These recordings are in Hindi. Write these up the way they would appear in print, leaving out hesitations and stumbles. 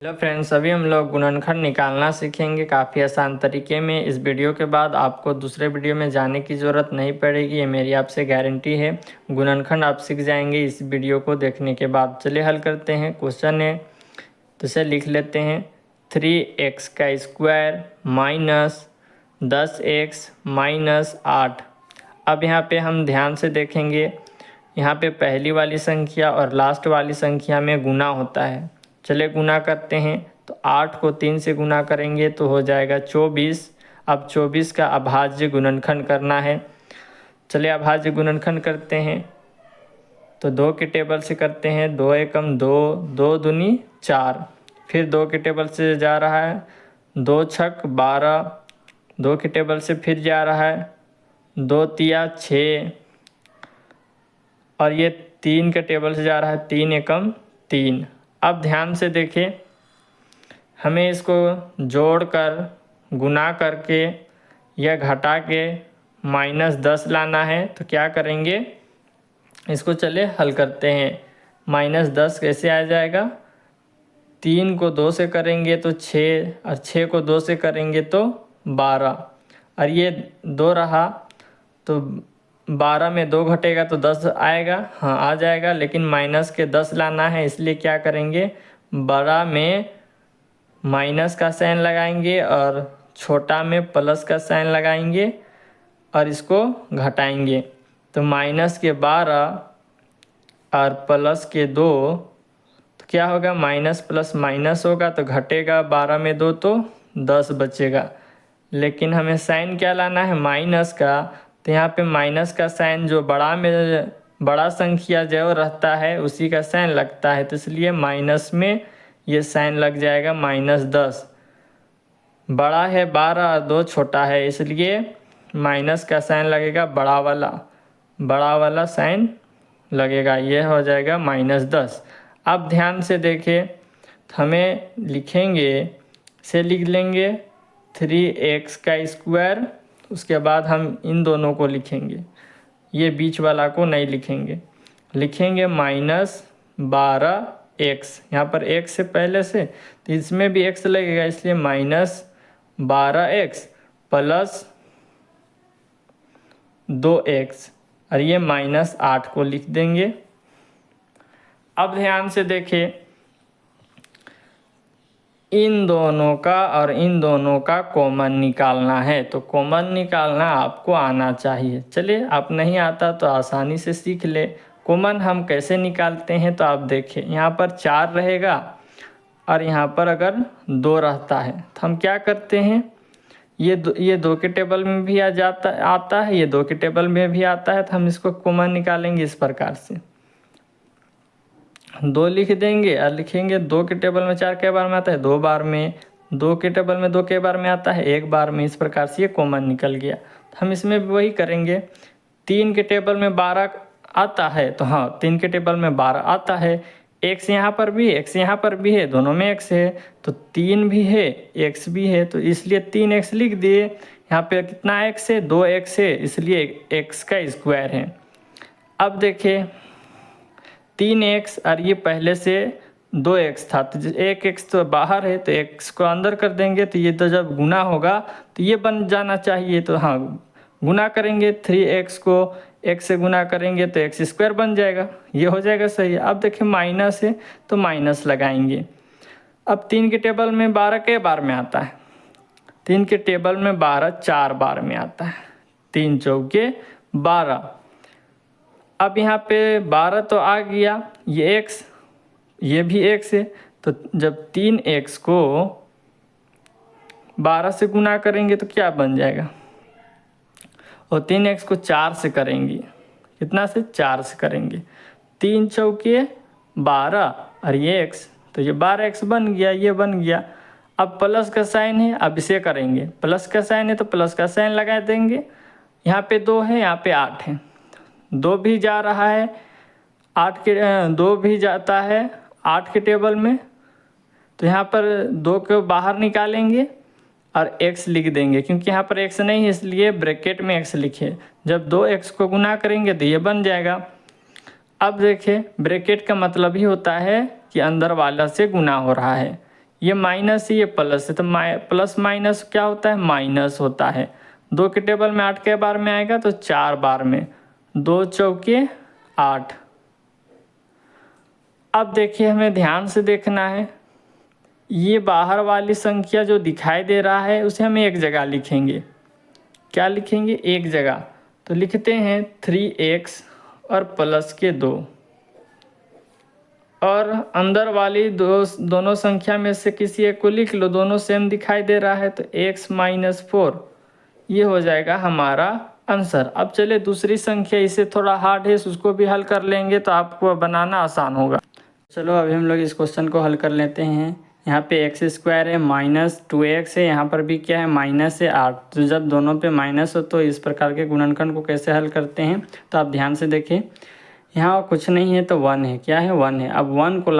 हेलो फ्रेंड्स, अभी हम लोग गुणनखंड निकालना सीखेंगे काफ़ी आसान तरीके में। इस वीडियो के बाद आपको दूसरे वीडियो में जाने की ज़रूरत नहीं पड़ेगी, ये मेरी आपसे गारंटी है। गुणनखंड आप सीख जाएंगे इस वीडियो को देखने के बाद। चलिए हल करते हैं। क्वेश्चन है तो इसे लिख लेते हैं। 3x² minus 10x minus 8। अब यहाँ पे हम ध्यान से देखेंगे, यहाँ पे पहली वाली संख्या और लास्ट वाली संख्या में गुना होता है। चलिए गुना करते हैं। तो 8 को 3 से गुना करेंगे तो हो जाएगा 24। अब 24 का अभाज्य गुणनखंड करना है। चलिए अभाज्य गुणनखंड करते हैं। तो 2 के टेबल से करते हैं। 2 एकम 2, 2 दूनी 4। फिर 2 के टेबल से जा रहा है 2 छक 12। 2 के टेबल से फिर जा रहा है 2 तिया 6। और ये 3 के टेबल से जा रहा है 3 एकम 3। अब ध्यान से देखें, हमें इसको जोड़कर गुना करके या घटा के -10 लाना है। तो क्या करेंगे, इसको चले हल करते हैं। -10 कैसे आ जाएगा, 3 को 2 से करेंगे तो 6, और 6 को 2 से करेंगे तो 12, और ये 2 रहा तो 12 में 2 घटेगा तो 10 आएगा। हाँ आ जाएगा, लेकिन माइनस के 10 लाना है, इसलिए क्या करेंगे, बड़ा में माइनस का साइन लगाएंगे और छोटा में प्लस का साइन लगाएंगे और इसको घटाएंगे। तो -12 और प्लस के 2, तो क्या होगा, माइनस प्लस माइनस होगा तो घटेगा 12 में 2 तो 10 बचेगा। लेकिन हमें साइन क्या लाना है, माइनस का। तो यहाँ पे माइनस का साइन जो बड़ा संख्या जो रहता है उसी का साइन लगता है, तो इसलिए माइनस में ये साइन लग जाएगा -10। बड़ा है 12 और 2 छोटा है, इसलिए माइनस का साइन लगेगा, बड़ा वाला साइन लगेगा। ये हो जाएगा -10। अब ध्यान से देखें, हमें लिखेंगे से लिख लेंगे 3x²। उसके बाद हम इन दोनों को लिखेंगे, ये बीच वाला को नहीं लिखेंगे। लिखेंगे -12x, यहाँ पर x से पहले से, तो इसमें भी x लगेगा, इसलिए -12x प्लस 2x, और ये -8 को लिख देंगे। अब ध्यान से देखें, इन दोनों का और इन दोनों का कॉमन निकालना है। तो कॉमन निकालना आपको आना चाहिए। चलिए, आप नहीं आता तो आसानी से सीख ले। कॉमन हम कैसे निकालते हैं, तो आप देखें, यहाँ पर 4 रहेगा और यहाँ पर अगर 2 रहता है तो हम क्या करते हैं, ये 2 के टेबल में भी आता है, ये 2 के टेबल में भी आता है, तो हम इसको कॉमन निकालेंगे इस प्रकार से। 2 लिख देंगे और लिखेंगे 2 के टेबल में 4 के बार में आता है, 2 बार में। 2 के टेबल में 2 के बार में आता है, 1 बार में। इस प्रकार से ये कॉमन निकल गया। तो हम इसमें भी वही करेंगे। 3 के टेबल में 12 आता है, तो हाँ 3 के टेबल में 12 आता है। x यहाँ पर भी, x यहाँ पर भी है, दोनों में x है, तो 3 भी है, x भी है, तो इसलिए 3x लिख दिए। यहाँ पे कितना x है, 2x है, इसलिए x का स्क्वायर है। अब देखिए 3x और ये पहले से 2x था, तो 1x तो बाहर है, तो x को अंदर कर देंगे, तो ये तो जब गुना होगा तो ये बन जाना चाहिए। तो हाँ, गुना करेंगे 3x को x से गुना करेंगे तो x² बन जाएगा, ये हो जाएगा सही। अब देखिए माइनस है तो माइनस लगाएंगे। अब 3 के टेबल में 12 के बार में आता है, 3 के टेबल में 12 4 बार में आता है, 3 चौके 12। अब यहाँ पे 12 तो आ गया, ये x, ये भी x है, तो जब 3x को 12 से गुना करेंगे तो क्या बन जाएगा, और 3x को 4 से करेंगे, कितना से, 4 से करेंगे, 3 चौके 12 और ये x, तो ये 12x बन गया, ये बन गया। अब प्लस का साइन है, अब इसे करेंगे, प्लस का साइन है तो प्लस का साइन लगा देंगे। यहाँ पे 2 है, यहाँ पे 8 है, 2 भी जा रहा है 2 भी जाता है 8 के टेबल में, तो यहाँ पर 2 को बाहर निकालेंगे और x लिख देंगे, क्योंकि यहाँ पर x नहीं है इसलिए ब्रैकेट में x लिखे। जब 2x को गुना करेंगे तो ये बन जाएगा। अब देखिए, ब्रैकेट का मतलब ही होता है कि अंदर वाला से गुना हो रहा है। ये माइनस है, ये प्लस है, तो प्लस माइनस क्या होता है, माइनस होता है। 2 के टेबल में 8 के बार में आएगा तो 4 बार में, 2 चौके 8। अब देखिए हमें ध्यान से देखना है, ये बाहर वाली संख्या जो दिखाई दे रहा है उसे हम एक जगह लिखेंगे। क्या लिखेंगे, एक जगह। तो लिखते हैं 3x और प्लस के 2, और अंदर वाली दोनों संख्या में से किसी एक को लिख लो, दोनों सेम दिखाई दे रहा है तो x माइनस 4, ये हो जाएगा हमारा आंसर। अब चले दूसरी संख्या, इसे थोड़ा हार्ड है, उसको भी हल कर लेंगे तो आपको बनाना आसान होगा। चलो अभी हम लोग इस क्वेश्चन को हल कर लेते हैं। यहाँ पे एक्स स्क्वायर है, माइनस 2x है, यहाँ पर भी क्या है, माइनस है 8। तो जब दोनों पे माइनस हो तो इस प्रकार के गुणनखंड को कैसे हल करते हैं, तो आप ध्यान से देखें। यहाँ कुछ नहीं है तो 1 है, क्या है, 1 है। अब 1 को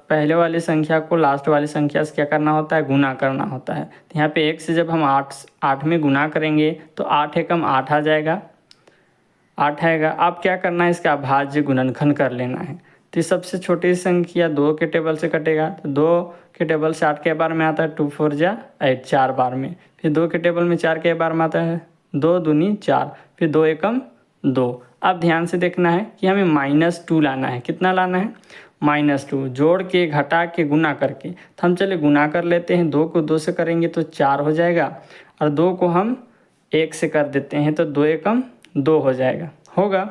पहले वाली संख्या को लास्ट वाली संख्या से क्या करना होता है, गुना करना होता है। तो यहाँ पे 1 से जब हम 8 में गुना करेंगे तो 8 एकम 8 आ जाएगा, 8 आएगा। अब क्या करना है, इसका अभाज्य गुणनखंड कर लेना है। तो सबसे छोटी संख्या 2 के टेबल से कटेगा, तो 2 के टेबल से 8 के बार में आता है, 2 4 जा 8, 4 बार में। फिर 2 के टेबल में 4 के बार में आता है, 2 दूनी 4, फिर 2 एकम 2। अब ध्यान से देखना है कि हमें -2 लाना है। कितना लाना है, -2, जोड़ के घटा के गुना करके। तो हम चले गुना कर लेते हैं, 2 को 2 से करेंगे तो 4 हो जाएगा, और 2 को हम 1 से कर देते हैं तो 2 एकम 2 हो जाएगा, होगा।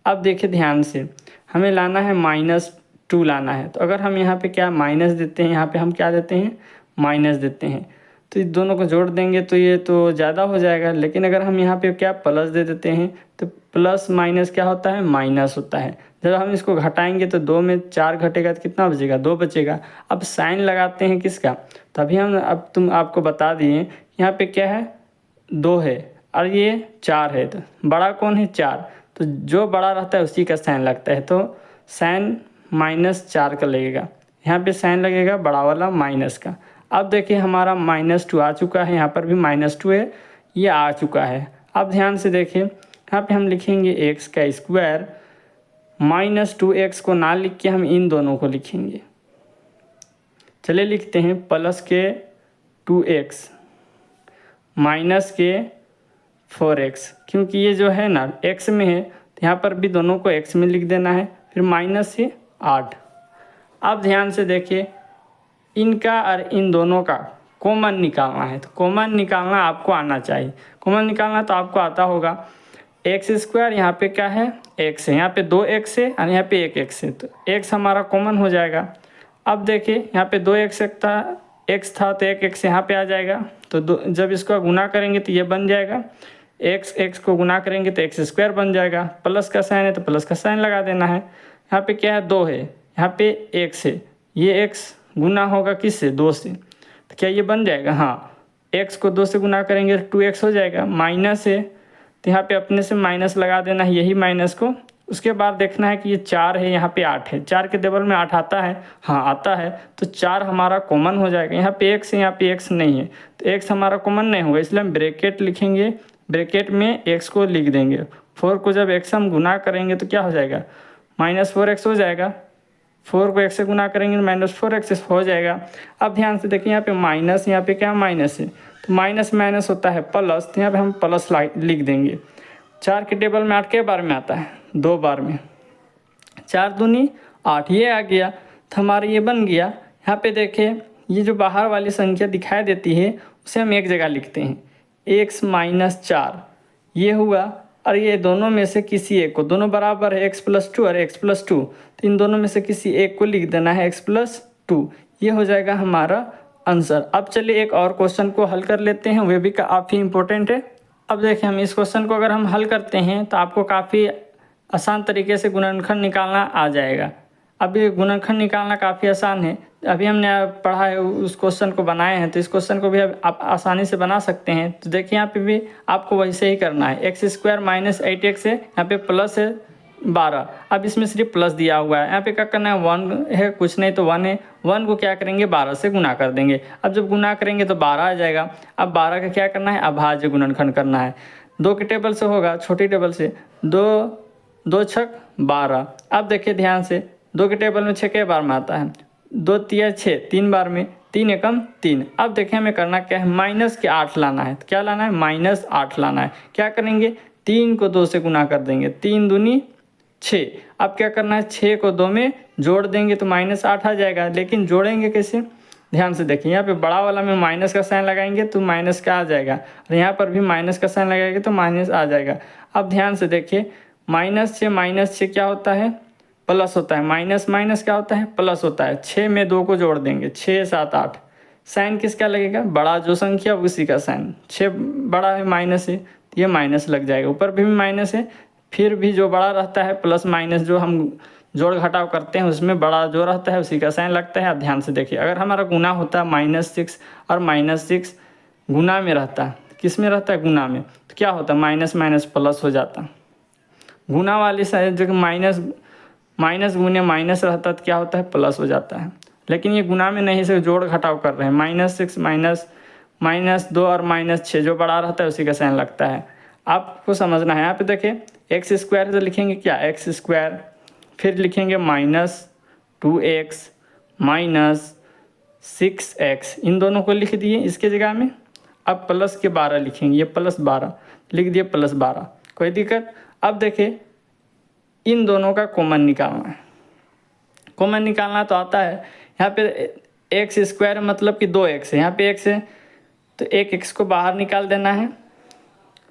अब देखिए ध्यान से, हमें लाना है -2 लाना है। तो अगर हम यहाँ पे क्या माइनस देते हैं, यहाँ पे हम क्या देते हैं, माइनस देते हैं, तो इस दोनों को जोड़ देंगे तो ये तो ज़्यादा हो जाएगा। लेकिन अगर हम यहाँ पे क्या प्लस दे देते हैं, तो प्लस माइनस क्या होता है, माइनस होता है। जब हम इसको घटाएंगे तो 2 में 4 घटेगा तो कितना बचेगा, 2 बचेगा। अब साइन लगाते हैं किसका, तभी हम आपको बता दिए यहाँ पे क्या है, 2 है और ये 4 है, तो बड़ा कौन है, 4। तो जो बड़ा रहता है उसी का साइन लगता है, तो साइन -4 का लगेगा। यहाँ पे साइन लगेगा बड़ा वाला माइनस का। अब देखिए हमारा -2 आ चुका है, यहाँ पर भी -2 है, ये आ चुका है। अब ध्यान से देखिए, यहाँ पे हम लिखेंगे x का स्क्वायर, -2x को ना लिख के हम इन दोनों को लिखेंगे। चलिए लिखते हैं प्लस के 2x माइनस के 4x, क्योंकि ये जो है ना x में है तो यहाँ पर भी दोनों को x में लिख देना है। फिर माइनस से 8। अब ध्यान से देखिए, इनका और इन दोनों का कॉमन निकालना है। तो कॉमन निकालना आपको आना चाहिए, कॉमन निकालना तो आपको आता होगा। एक्स स्क्वायर यहाँ पे क्या है, x है, यहाँ पे 2x है और यहाँ पे 1x है, तो x हमारा कॉमन हो जाएगा। अब देखिए यहाँ पे 2x x था तो 1x यहाँ पे आ जाएगा, तो जब इसको गुना करेंगे तो ये बन जाएगा, x को गुना करेंगे तो x स्क्वायर बन जाएगा। प्लस का साइन है तो प्लस का साइन लगा देना है। यहाँ पे क्या है, 2 है, यहाँ पे x है, ये x गुना होगा किससे, 2 से, तो क्या ये बन जाएगा, हाँ। x को 2 से गुना करेंगे तो 2x हो जाएगा। माइनस है तो यहाँ पे अपने से माइनस लगा देना है, यही माइनस को। उसके बाद देखना है कि ये 4 है, यहाँ पे 8 है, 4 के टेबल में 8 आता है, हाँ आता है, तो 4 हमारा कॉमन हो जाएगा। यहाँ पे x है, यहाँ पे x नहीं है, तो x हमारा कॉमन नहीं होगा, इसलिए हम ब्रैकेट लिखेंगे, ब्रैकेट में x को लिख देंगे। 4 को जब x हम गुना करेंगे तो क्या हो जाएगा, -4x हो जाएगा। 4 को x से गुना करेंगे -4x हो जाएगा। अब ध्यान से देखिए, यहाँ पे माइनस, यहाँ पे क्या माइनस है, तो माइनस माइनस होता है प्लस, तो यहाँ पे हम प्लस लिख देंगे। 4 के टेबल में 8 के बार में आता है, 2 बार में, 4 दूनी 8, ये आ गया, तो हमारा ये बन गया। यहाँ पे देखिए, ये जो बाहर वाली संख्या दिखाई देती है उसे हम एक जगह लिखते हैं, x -4, ये हुआ। और ये दोनों में से किसी एक को, दोनों बराबर है, x+2 और x+2, तो इन दोनों में से किसी एक को लिख देना है x+2, ये हो जाएगा हमारा आंसर। अब चलिए एक और क्वेश्चन को हल कर लेते हैं, वे भी काफ़ी इंपॉर्टेंट है। अब देखिए, हम इस क्वेश्चन को अगर हम हल करते हैं तो आपको काफ़ी आसान तरीके से गुणनखंड निकालना आ जाएगा। अब ये गुणनखंड निकालना काफ़ी आसान है, अभी हमने पढ़ा है, उस क्वेश्चन को बनाए हैं, तो इस क्वेश्चन को भी आप आसानी से बना सकते हैं। तो देखिए यहाँ पे भी आपको वैसे ही करना है, x² - 8x है, यहाँ पे प्लस है 12, अब इसमें सिर्फ प्लस दिया हुआ है। यहाँ पे क्या करना है, 1 है, कुछ नहीं तो 1 है, 1 को क्या करेंगे, 12 से गुना कर देंगे। अब जब गुना करेंगे तो 12 आ जाएगा। अब 12 का क्या करना है, अभाज्य गुणनखंड करना है। 2 के टेबल से होगा, छोटी टेबल से, 2 छक 12। अब देखिए ध्यान से, 2 के टेबल में 6 के बार में आता है, 2 तिया 6, 3 बार में, 3 एकम 3। अब देखें हमें करना क्या है, माइनस के 8 लाना है। तो क्या लाना है, -8 लाना है। क्या करेंगे, 3 को 2 से गुना कर देंगे, 3 दूनी 6। अब क्या करना है, 6 को 2 में जोड़ देंगे तो -8 आ जाएगा। लेकिन जोड़ेंगे कैसे, ध्यान से देखिए, यहाँ पे बड़ा वाला में माइनस का साइन लगाएंगे तो माइनस का आ जाएगा, और यहाँ पर भी माइनस का साइन लगाएंगे तो माइनस आ जाएगा। अब ध्यान से देखिए, -6 क्या होता है, प्लस होता है। माइनस माइनस क्या होता है, प्लस होता है। 6 में 2 को जोड़ देंगे, 6 7 8। साइन किसका लगेगा, बड़ा जो संख्या उसी का साइन। 6 बड़ा है, माइनस है, तो ये माइनस लग जाएगा। ऊपर भी माइनस है, फिर भी जो बड़ा रहता है प्लस माइनस जो हम जोड़ घटाव करते हैं उसमें बड़ा जो रहता है उसी का साइन लगता है। आप ध्यान से देखिए, अगर हमारा गुना होता है -6 और -6 गुना में रहता है, किस में रहता है, गुना में, तो क्या होता है, माइनस माइनस प्लस हो जाता। गुना वाली साइड जो माइनस गुने माइनस रहता तो क्या होता है, प्लस हो जाता है। लेकिन ये गुना में नहीं, से जोड़ घटाव कर रहे हैं। -6 -2 और -6 जो बड़ा रहता है उसी का साइन लगता है। आपको समझना है। यहाँ पे देखिए x² तो लिखेंगे क्या, x², फिर लिखेंगे -2x -6x, इन दोनों को लिख दिए इसके जगह में। अब प्लस के 12 लिखेंगे, ये +12 लिख दिए, +12, कोई दिक्कत। अब देखिए इन दोनों का कॉमन निकालना है। कॉमन निकालना तो आता है। यहाँ पे x² मतलब कि 2x है, यहाँ पे x है तो एक x को बाहर निकाल देना है।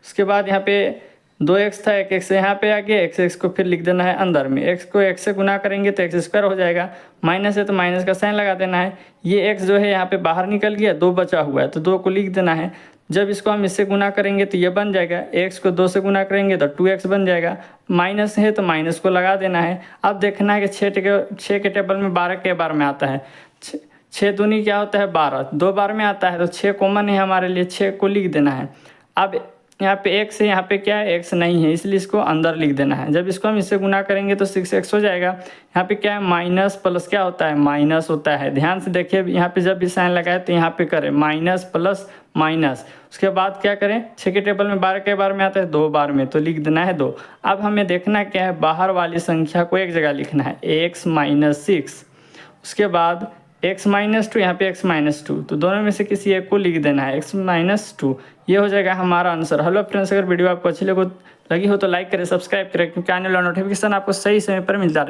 उसके बाद यहाँ पे 2x था, एक x यहाँ पे आके x को फिर लिख देना है अंदर में। x को x से गुना करेंगे तो x² हो जाएगा। माइनस है तो माइनस का साइन लगा देना है। ये x जो है यहाँ पे बाहर निकल गया, 2 बचा हुआ है तो 2 को लिख देना है। जब इसको हम इससे गुना करेंगे तो ये बन जाएगा, x को 2 से गुना करेंगे तो 2x बन जाएगा। माइनस है तो माइनस को लगा देना है। अब देखना है कि 6 के टेबल में 12 के बार में आता है। 6 दूनी क्या होता है, 12, 2 बार में आता है तो 6 कॉमन है हमारे लिए, 6 को लिख देना है। अब यहाँ पे x है, यहाँ पे क्या है, x नहीं है, इसलिए इसको अंदर लिख देना है। जब इसको हम इससे गुना करेंगे तो 6x हो जाएगा। यहाँ पे क्या है, माइनस प्लस क्या होता है, माइनस होता है। ध्यान से देखिए, यहाँ पे जब भी साइन लगाए तो यहाँ पे करें माइनस प्लस माइनस। उसके बाद क्या करें, 6 के टेबल में 12 के बार में आता है, 2 बार में, तो लिख देना है 2। अब हमें देखना क्या है, बाहर वाली संख्या को एक जगह लिखना है, x - 6। उसके बाद x - 2, यहाँ पे x - 2, तो दोनों में से किसी एक को लिख देना है, x - 2। ये हो जाएगा हमारा आंसर। हेलो फ्रेंड्स, अगर वीडियो आपको अच्छी लगी हो तो लाइक करें, सब्सक्राइब करें, क्योंकि आने वाला नोटिफिकेशन आपको सही समय पर मिलता है।